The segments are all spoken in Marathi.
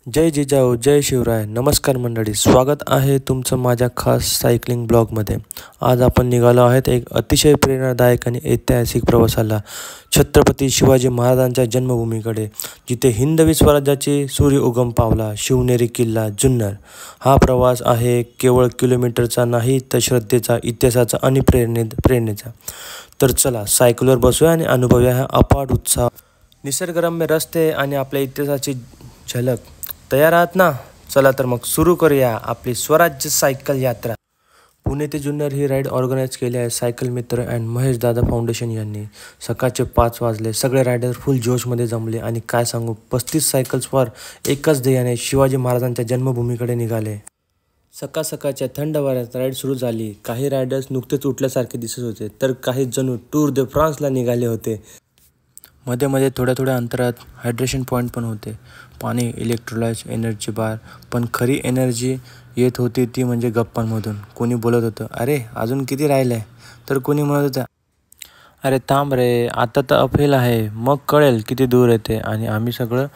जय जिजाऊ जय शिवराय. नमस्कार मंडळी, स्वागत आहे तुमचं माझ्या खास सायकलिंग ब्लॉगमध्ये. आज आपण निघालो आहेत एक अतिशय प्रेरणादायक आणि ऐतिहासिक प्रवासाला, छत्रपती शिवाजी महाराजांच्या जन्मभूमीकडे, जिथे हिंदवी स्वराज्याचे सूर्य उगम पावला, शिवनेरी किल्ला जुन्नर. हा प्रवास आहे केवळ किलोमीटरचा नाही, तर श्रद्धेचा, इतिहासाचा आणि प्रेरणेचा. तर चला सायकलवर बसूया आणि अनुभवूया हा अफाट उत्साह. निसर्गरम्य रस्ते आणि आपल्या इतिहासाची झलक. तयार आहात ना? चला तर मग सुरू करूया आपली स्वराज्य सायकल यात्रा. पुणे ते जुन्नर ही राईड ऑर्गनाईज केली आहे सायकल मित्र अँड महेश दादा फाउंडेशन यांनी. सकाळचे 5 वाजले, सगळे रायडर फुल जोशमध्ये जमले आणि काय सांगू, 35 सायकल्सवर एकाच ध्येयाने शिवाजी महाराजांच्या जन्मभूमीकडे निघाले. सकाळ सकाळच्या थंड वाऱ्यात राईड सुरू झाली. काही रायडर्स नुकतेच उठल्यासारखे दिसत होते, तर काही जणू टूर दे फ्रान्सला निघाले होते. मध्ये मध्ये थोड्या अंतरात हायड्रेशन पॉईंट पण होते, पाणी, इलेक्ट्रोलाइट्स, एनर्जी बार. पण खरी एनर्जी येत होती ती म्हणजे गप्पांमधून. कोणी बोलत होतं, अरे अजून किती राहिलं आहे, तर कोणी म्हणत होतं, अरे थांब रे, आता तर अपहिल आहे, मग कळेल किती दूर येते. आणि आम्ही सगळं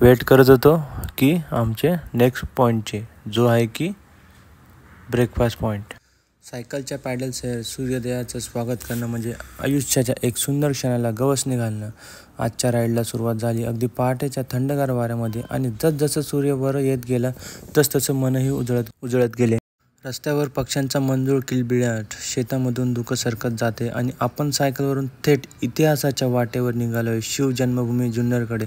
वेट करत होतो की आमचे नेक्स्ट पॉईंटचे, जो आहे की ब्रेकफास्ट पॉईंट. सायकलच्या पॅडलसह सूर्योदयाचं स्वागत करणं म्हणजे आयुष्याच्या एक सुंदर क्षणाला गवसणी घालणं. आजच्या राईडला सुरुवात झाली अगदी पहाटेच्या थंडगार वाऱ्यामध्ये, आणि जसजसं सूर्य वर येत गेला तसतसं मनही उजळत गेले. रस्त्यावर पक्ष्यांचा मंजूळ किलबिलाट, शेतामधून धुकं सरकत जाते आणि आपण सायकलवरून थेट इतिहासाच्या वाटेवर निघालोय, शिव जन्मभूमी जुन्नरकडे.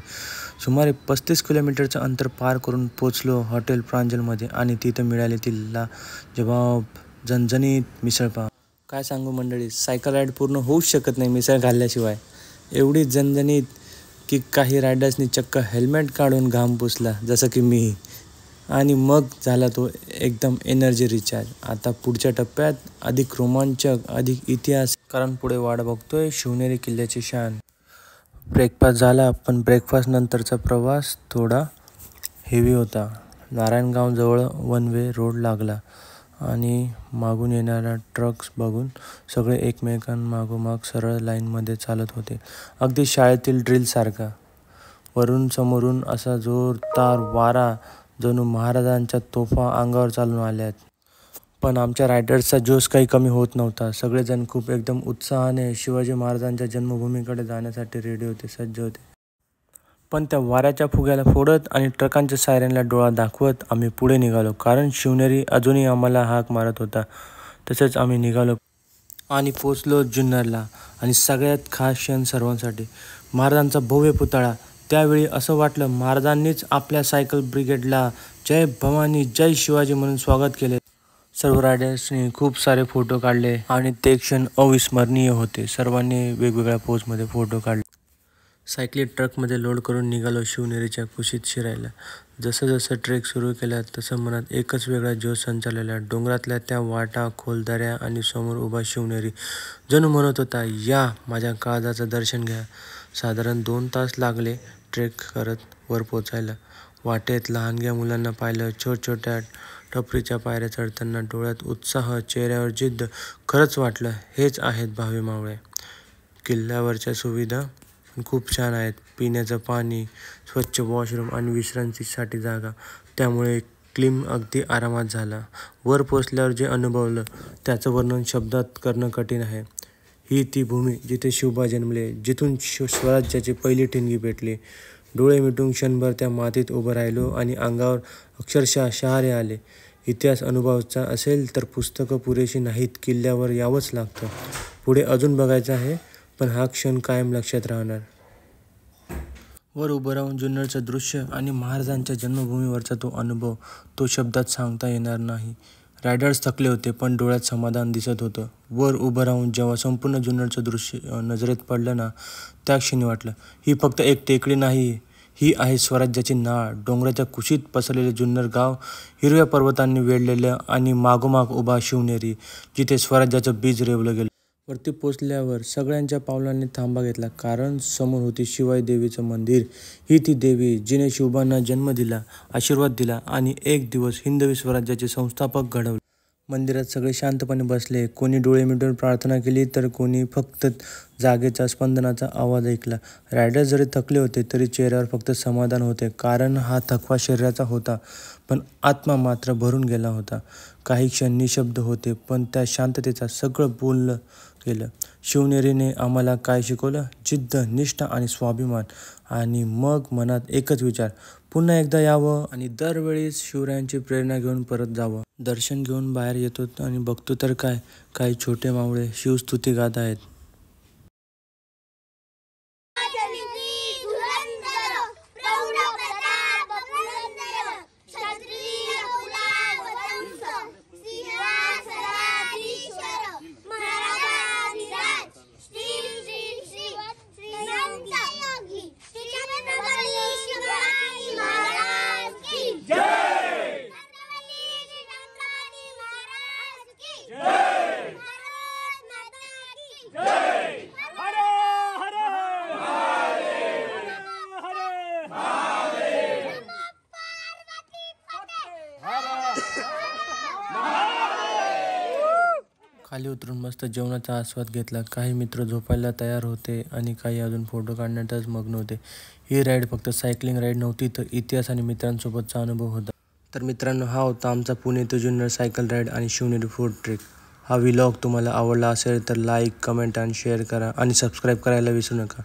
सुमारे 35 किलोमीटरचं अंतर पार करून पोचलो हॉटेल प्रांजलमध्ये, आणि तिथं मिळाली ती लाजवाब झणझणीत मिसळपाव. काय सांगू मंडळी, सायकल राईड पूर्ण होऊच शकत नाही मिसळ खाल्ल्याशिवाय. एवढी झणझणीत की काही रायडर्सनी चक्क हेल्मेट काढून घाम पुसला, जसं की मी. आणि मग झाला तो एकदम एनर्जी रिचार्ज. आता पुढच्या टप्प्यात अधिक रोमांचक, अधिक इतिहास, कारण पुढे वाट बघतोय शिवनेरी किल्ल्याची शान. ब्रेकफास्ट झाला, पण ब्रेकफास्ट नंतरचा प्रवास थोडा हेवी होता. नारायणगावजवळ वन वे रोड लागला आणि मागून येणाऱ्या ट्रक्स बघून सगळे एकमेकांमागोमाग सरळ लाईनमध्ये चालत होते, अगदी शाळेतील ड्रिलसारखा. वरून समोरून असा जोरदार वारा, जणू महाराजांच्या तोफा अंगावर चालून आल्यात. पण आमच्या रायडर्सचा जोश काही कमी होत नव्हता. सगळेजण खूप एकदम उत्साहाने शिवाजी महाराजांच्या जन्मभूमीकडे जाण्यासाठी रेडी होते, सज्ज होते. पण त्या वाऱ्याच्या फुग्याला फोडत आणि ट्रकांच्या सायरनला डोळा दाखवत आम्ही पुढे निघालो, कारण शिवनेरी अजूनही आम्हाला हाक मारत होता. तसंच आम्ही निघालो आणि पोचलो जुन्नरला. आणि सगळ्यात खास क्षण सर्वांसाठी, महाराजांचा भव्य पुतळा. त्यावेळी असं वाटलं महाराजांनीच आपल्या सायकल ब्रिगेडला जय भवानी जय शिवाजी म्हणून स्वागत केले. सर्व रायडर्सनी खूप सारे फोटो काढले आणि ते क्षण अविस्मरणीय होते. सर्वांनी वेगवेगळ्या पोजमध्ये फोटो काढले. सायकली ट्रकमध्ये लोड करून निघालो शिवनेरीच्या कुशीत शिरायला. जसं जसं ट्रेक सुरू केला तसं मनात एकच वेगळा जोश संचारलेला. डोंगरातल्या त्या वाटा, खोल दऱ्या आणि समोर उभा शिवनेरी जणू म्हणत होता, या माझ्या काळजाचं दर्शन घ्या. साधारण 2 तास लागले ट्रेक करत वर पोचायला. वाटेत लहानग्या मुलांना पाहिलं, छोट्या टपरीच्या पायऱ्या चढताना, डोळ्यात उत्साह, चेहऱ्यावर जिद्द. खरंच वाटलं हेच आहेत भावी मावळे. किल्ल्यावरच्या सुविधा खूप छान आहेत, पिण्याचं पाणी, स्वच्छ वॉशरूम आणि विश्रांतीसाठी जागा. त्यामुळे क्लिंब अगदी आरामात झाला. वर पोचल्यावर जे अनुभवलं त्याचं वर्णन शब्दात करणं कठीण आहे. ही ती भूमी जिथे शिवबा जन्मले, जिथून स्वराज्याची पहिली ठिणगी पेटली. डोळे मिटून क्षणभर त्या मातीत उभं राहिलो आणि अंगावर अक्षरशः शहारे आले. इतिहास अनुभवायचा असेल तर पुस्तकं पुरेशी नाहीत, किल्ल्यावर यावंच लागतं. पुढे अजून बघायचं आहे, पण हा क्षण कायम लक्षात राहणार. वर उभं राहून जुन्नरचं दृश्य आणि महाराजांच्या जन्मभूमीवरचा तो अनुभव, तो शब्दात सांगता येणार नाही. रायडर्स थकले होते, पण डोळ्यात समाधान दिसत होतं. वर उभं राहून जेव्हा संपूर्ण जुन्नरचं दृश्य नजरेत पडलं ना, त्या क्षणी वाटलं, ही फक्त एक टेकडी नाही, ही आहे स्वराज्याची नाळ. डोंगराच्या कुशीत पसरलेले जुन्नर गाव, हिरव्या पर्वतांनी वेढलेलं, आणि मागोमाग उभा शिवनेरी, जिथे स्वराज्याचं बीज रेवलं गेलं. वरती पोचल्यावर सगळ्यांच्या पावलांनी थांबा घेतला, कारण समोर होती शिवाई देवीचं मंदिर. ही ती देवी जिने शिवबांना जन्म दिला, आशीर्वाद दिला आणि एक दिवस हिंदवी स्वराज्याचे संस्थापक घडवले. मंदिरात सगळे शांतपणे बसले. कोणी डोळे मिटून प्रार्थना केली तर कोणी फक्त जागेचा स्पंदनाचा आवाज ऐकला. रायडर जरी थकले होते तरी चेहऱ्यावर फक्त समाधान होते, कारण हा थकवा शरीराचा होता पण आत्मा मात्र भरून गेला होता. काही क्षण निशब्द होते, पण त्या शांततेचा सगळं बोललं गेलं. शिवनेरीने आम्हाला काय शिकवलं? जिद्द, निष्ठा आणि स्वाभिमान. आणि मग मनात एकच विचार, पुन्हा एकदा यावं आणि दरवेळेस शिवरायांची प्रेरणा घेऊन परत जावं. दर्शन घेऊन बाहेर येतो आणि बघतो तर काय, काही छोटे मावळे शिवस्तुती गात आहेत. खाली उतरून मस्त जेवणाचा आस्वाद घेतला. काही मित्र झोपायला तयार होते आणि काही अजून फोटो काढण्यातच मग्न होते. ही राईड फक्त सायकलिंग राईड नव्हती, तर इतिहास आणि मित्रांसोबतचा अनुभव होता. तर मित्रांनो, हा होता आमचा पुणे ते जुन्नर सायकल राईड आणि शिवनेरी फूड ट्रेक. हा व्लॉग तुम्हाला आवडला असेल तर लाईक, कमेंट आणि शेअर करा आणि सबस्क्राईब करायला विसरू नका.